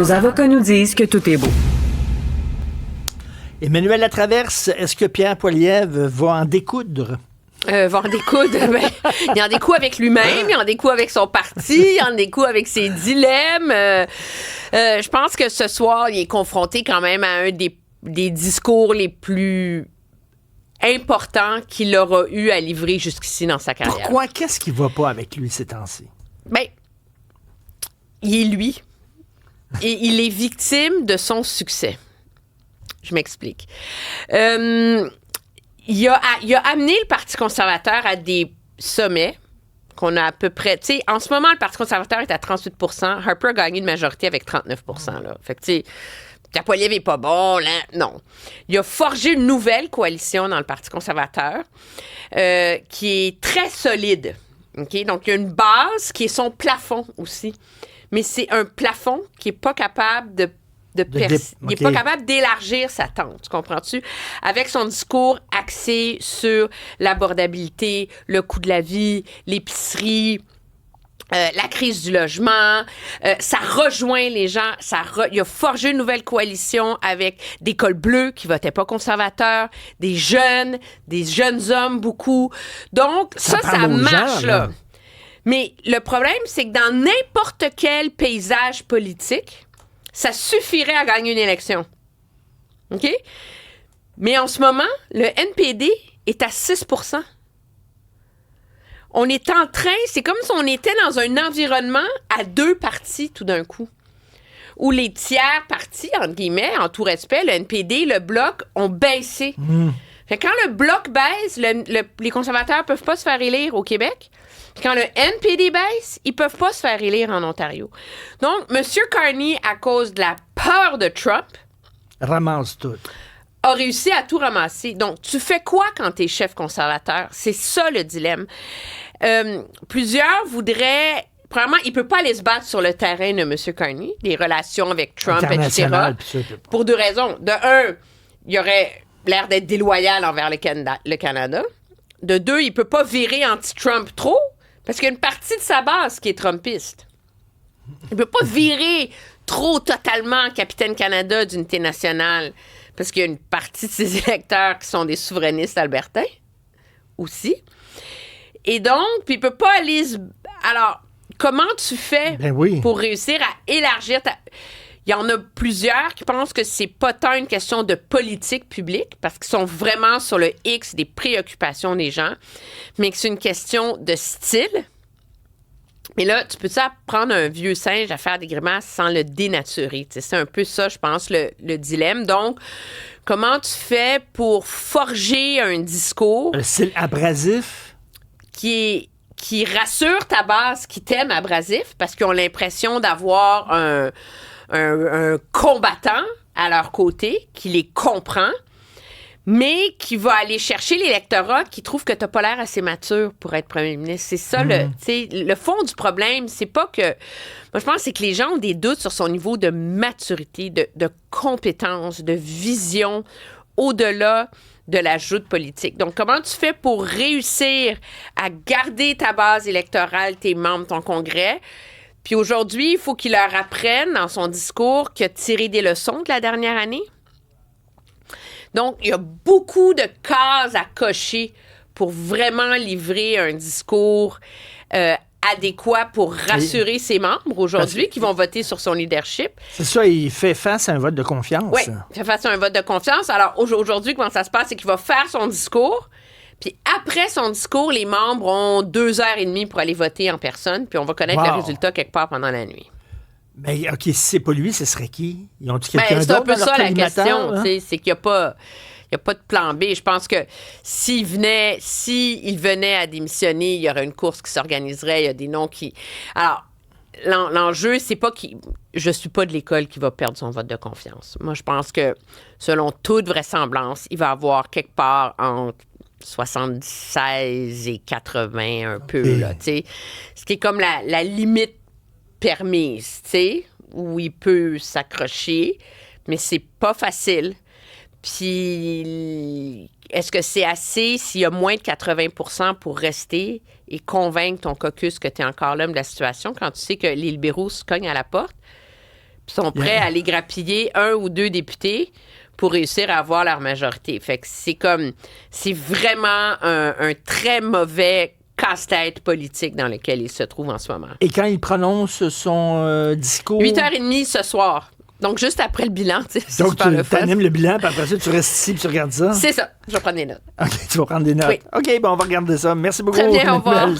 Nos avocats nous disent que tout est beau. Emmanuel Latraverse, est-ce que Pierre Poilievre va en découdre? Va en découdre, il en découd avec lui-même, il en découd avec son parti, il en découd avec ses dilemmes. Je pense que ce soir, il est confronté quand même à un des discours les plus importants qu'il aura eu à livrer jusqu'ici dans sa carrière. Pourquoi? Qu'est-ce qui va pas avec lui ces temps-ci? Ben, il est lui. Et il est victime de son succès. Je m'explique. Il a amené le Parti conservateur à des sommets qu'on a à peu près... Tu sais, en ce moment, le Parti conservateur est à 38 %. Harper a gagné une majorité avec 39 %. Là. Fait que, tu sais, la Poilievre n'est pas bon, là. Non. Il a forgé une nouvelle coalition dans le Parti conservateur qui est très solide. Okay? Donc, il y a une base qui est son plafond aussi. Mais c'est un plafond qui n'est pas capable il n'est pas capable d'élargir sa tente, tu comprends-tu? Avec son discours axé sur l'abordabilité, le coût de la vie, l'épicerie, la crise du logement, ça rejoint les gens. Il a forgé une nouvelle coalition avec des cols bleus qui votaient pas conservateurs, des jeunes hommes, beaucoup. Donc, ça marche, là. Mais le problème, c'est que dans n'importe quel paysage politique, ça suffirait à gagner une élection. OK? Mais en ce moment, le NPD est à 6 %. On est en train, c'est comme si on était dans un environnement à deux partis tout d'un coup. Où les tiers partis, entre guillemets, en tout respect, le NPD, le Bloc, ont baissé. Fait que quand le Bloc baisse, les conservateurs ne peuvent pas se faire élire au Québec. Puis quand le NPD baisse, ils peuvent pas se faire élire en Ontario. Donc, M. Carney, à cause de la peur de Trump, ramasse tout. A réussi à tout ramasser. Donc, tu fais quoi quand tu es chef conservateur? C'est ça le dilemme. Plusieurs voudraient... Premièrement, il peut pas aller se battre sur le terrain de M. Carney, les relations avec Trump, etc. Pour deux raisons. De un, il aurait l'air d'être déloyal envers le Canada. De deux, il peut pas virer anti-Trump trop, parce qu'il y a une partie de sa base qui est trumpiste. Il peut pas virer trop totalement Capitaine Canada d'unité nationale, parce qu'il y a une partie de ses électeurs qui sont des souverainistes albertains aussi. Et donc, puis il peut pas aller... Alors, comment tu fais pour réussir à élargir ta... Il y en a plusieurs qui pensent que c'est pas tant une question de politique publique, parce qu'ils sont vraiment sur le X des préoccupations des gens, mais que c'est une question de style. Mais là, tu peux-tu apprendre un vieux singe à faire des grimaces sans le dénaturer? T'sais, c'est un peu ça, je pense, le dilemme. Donc, comment tu fais pour forger un discours... Un style abrasif? Qui rassure ta base, qui t'aime abrasif, parce qu'ils ont l'impression d'avoir un combattant à leur côté, qui les comprend, mais qui va aller chercher l'électorat qui trouve que t'as pas l'air assez mature pour être premier ministre. C'est ça, le fond du problème. C'est pas que... Moi, je pense que c'est que les gens ont des doutes sur son niveau de maturité, de compétence, de vision, au-delà de la joute politique. Donc, comment tu fais pour réussir à garder ta base électorale, tes membres, ton congrès? Puis aujourd'hui, il faut qu'il leur apprenne dans son discours qu'il a tiré des leçons de la dernière année. Donc, il y a beaucoup de cases à cocher pour vraiment livrer un discours adéquat pour rassurer ses membres aujourd'hui qui vont voter sur son leadership. C'est ça, il fait face à un vote de confiance. Oui, il fait face à un vote de confiance. Alors, aujourd'hui, comment ça se passe? C'est qu'il va faire son discours. Puis après son discours, les membres ont 2h30 pour aller voter en personne, puis on va connaître le résultat quelque part pendant la nuit. Mais OK, si c'est pas lui, ce serait qui? Ils ont-tu quelqu'un d'autre? C'est un peu ça la question, hein? C'est qu'il n'y a pas de plan B. Je pense que s'il venait à démissionner, il y aurait une course qui s'organiserait, il y a des noms qui... Alors, l'enjeu, c'est pas qu'il... Je suis pas de l'école qui va perdre son vote de confiance. Moi, je pense que, selon toute vraisemblance, il va avoir quelque part entre 76 et 80 un peu, là, tu sais. Ce qui est comme la limite permise, tu sais, où il peut s'accrocher, mais c'est pas facile. Puis, est-ce que c'est assez s'il y a moins de 80 % pour rester et convaincre ton caucus que tu es encore l'homme de la situation quand tu sais que les libéraux se cognent à la porte? sont prêts à aller grappiller 1 ou 2 députés pour réussir à avoir leur majorité. Fait que c'est vraiment un très mauvais casse-tête politique dans lequel il se trouve en ce moment. Et quand il prononce son discours... 8h30 ce soir. Donc, juste après le bilan, tu sais, c'est Donc, super le tu fun. animes le bilan, puis après ça, tu restes ici, puis tu regardes ça? C'est ça. Je vais prendre des notes. OK, tu vas prendre des notes. Oui. OK, bon, on va regarder ça. Merci beaucoup. Très bien, au revoir. Emmanuel.